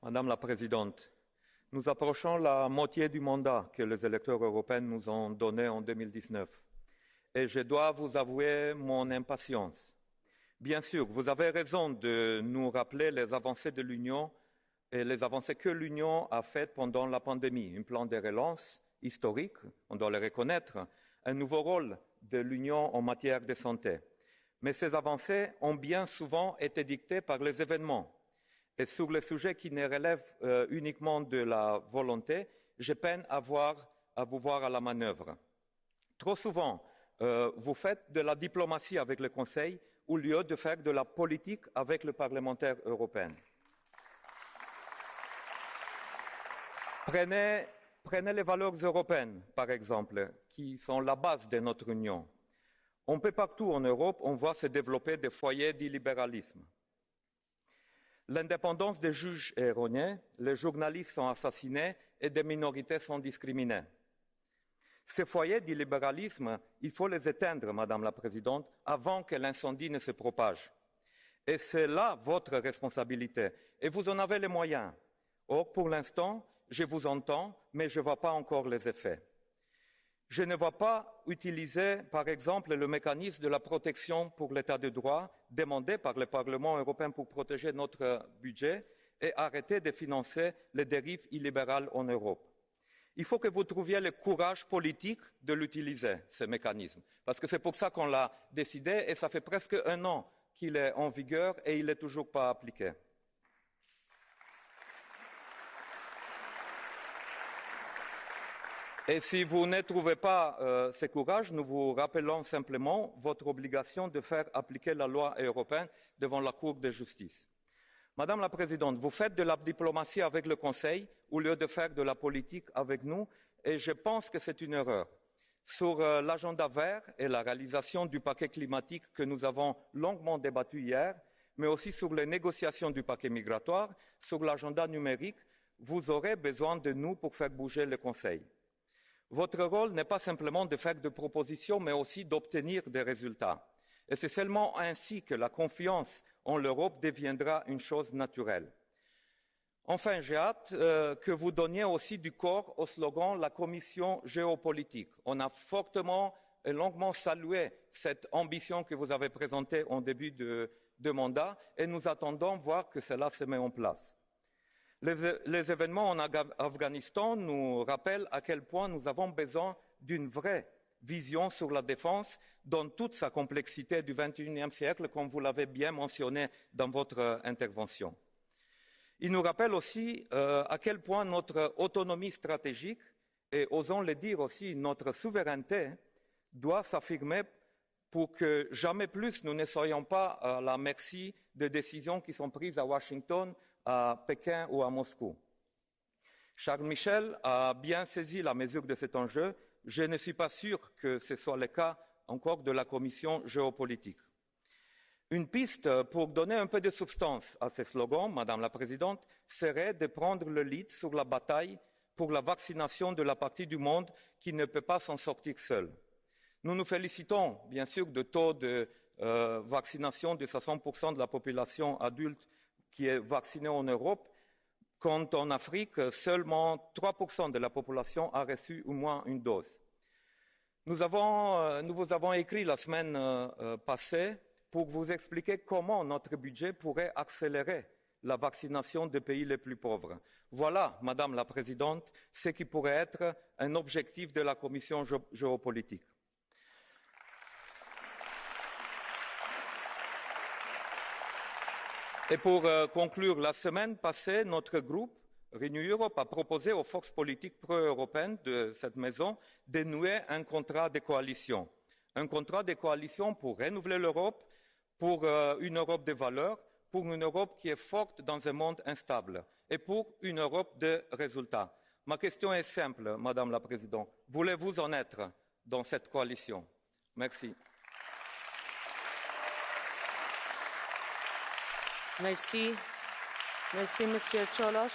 Madame la Présidente, nous approchons la moitié du mandat que les électeurs européens nous ont donné en 2019 et je dois vous avouer mon impatience. Bien sûr, vous avez raison de nous rappeler les avancées de l'Union et les avancées que l'Union a faites pendant la pandémie. Un plan de relance historique, on doit le reconnaître, un nouveau rôle de l'Union en matière de santé. Mais ces avancées ont bien souvent été dictées par les événements. Et sur les sujets qui ne relèvent uniquement de la volonté, je peine à vous voir à la manœuvre. Trop souvent, vous faites de la diplomatie avec le Conseil au lieu de faire de la politique avec les parlementaires européens. Prenez les valeurs européennes, par exemple, qui sont la base de notre Union. Un peu partout en Europe, on voit se développer des foyers d'illibéralisme. L'indépendance des juges est erronée, les journalistes sont assassinés et des minorités sont discriminées. Ces foyers d'illibéralisme, il faut les éteindre, Madame la Présidente, avant que l'incendie ne se propage. Et c'est là votre responsabilité. Et vous en avez les moyens. Or, pour l'instant, je vous entends, mais je ne vois pas encore les effets. Je ne vois pas utiliser, par exemple, le mécanisme de la protection pour l'état de droit demandé par le Parlement européen pour protéger notre budget et arrêter de financer les dérives illibérales en Europe. Il faut que vous trouviez le courage politique de l'utiliser, ce mécanisme, parce que c'est pour ça qu'on l'a décidé et ça fait presque 1 an qu'il est en vigueur et il n'est toujours pas appliqué. Et si vous ne trouvez pas ce courage, nous vous rappelons simplement votre obligation de faire appliquer la loi européenne devant la Cour de justice. Madame la Présidente, vous faites de la diplomatie avec le Conseil au lieu de faire de la politique avec nous et je pense que c'est une erreur. Sur l'agenda vert et la réalisation du paquet climatique que nous avons longuement débattu hier, mais aussi sur les négociations du paquet migratoire, sur l'agenda numérique, vous aurez besoin de nous pour faire bouger le Conseil. Votre rôle n'est pas simplement de faire des propositions, mais aussi d'obtenir des résultats. Et c'est seulement ainsi que la confiance en l'Europe deviendra une chose naturelle. Enfin, j'ai hâte que vous donniez aussi du corps au slogan « La Commission géopolitique ». On a fortement et longuement salué cette ambition que vous avez présentée en début de mandat et nous attendons voir que cela se met en place. Les événements en Afghanistan nous rappellent à quel point nous avons besoin d'une vraie vision sur la défense dans toute sa complexité du XXIe siècle, comme vous l'avez bien mentionné dans votre intervention. Il nous rappelle aussi à quel point notre autonomie stratégique et, osons le dire aussi, notre souveraineté doit s'affirmer pour que jamais plus nous ne soyons pas à la merci de décisions qui sont prises à Washington, à Pékin ou à Moscou. Charles Michel a bien saisi la mesure de cet enjeu. Je ne suis pas sûr que ce soit le cas encore de la Commission géopolitique. Une piste pour donner un peu de substance à ce slogan, Madame la Présidente, serait de prendre le lead sur la bataille pour la vaccination de la partie du monde qui ne peut pas s'en sortir seule. Nous nous félicitons, bien sûr, du taux de vaccination de 60% de la population adulte qui est vaccinée en Europe, quand en Afrique, seulement 3% de la population a reçu au moins une dose. Nous vous avons écrit la semaine passée pour vous expliquer comment notre budget pourrait accélérer la vaccination des pays les plus pauvres. Voilà, Madame la Présidente, ce qui pourrait être un objectif de la Commission géopolitique. Et pour conclure, la semaine passée, notre groupe Renew Europe a proposé aux forces politiques pro-européennes de cette maison de nouer un contrat de coalition. Un contrat de coalition pour renouveler l'Europe, pour une Europe de valeurs, pour une Europe qui est forte dans un monde instable et pour une Europe de résultats. Ma question est simple, Madame la Présidente. Voulez-vous en être dans cette coalition? Merci. Merci. Merci, Monsieur Cioloş.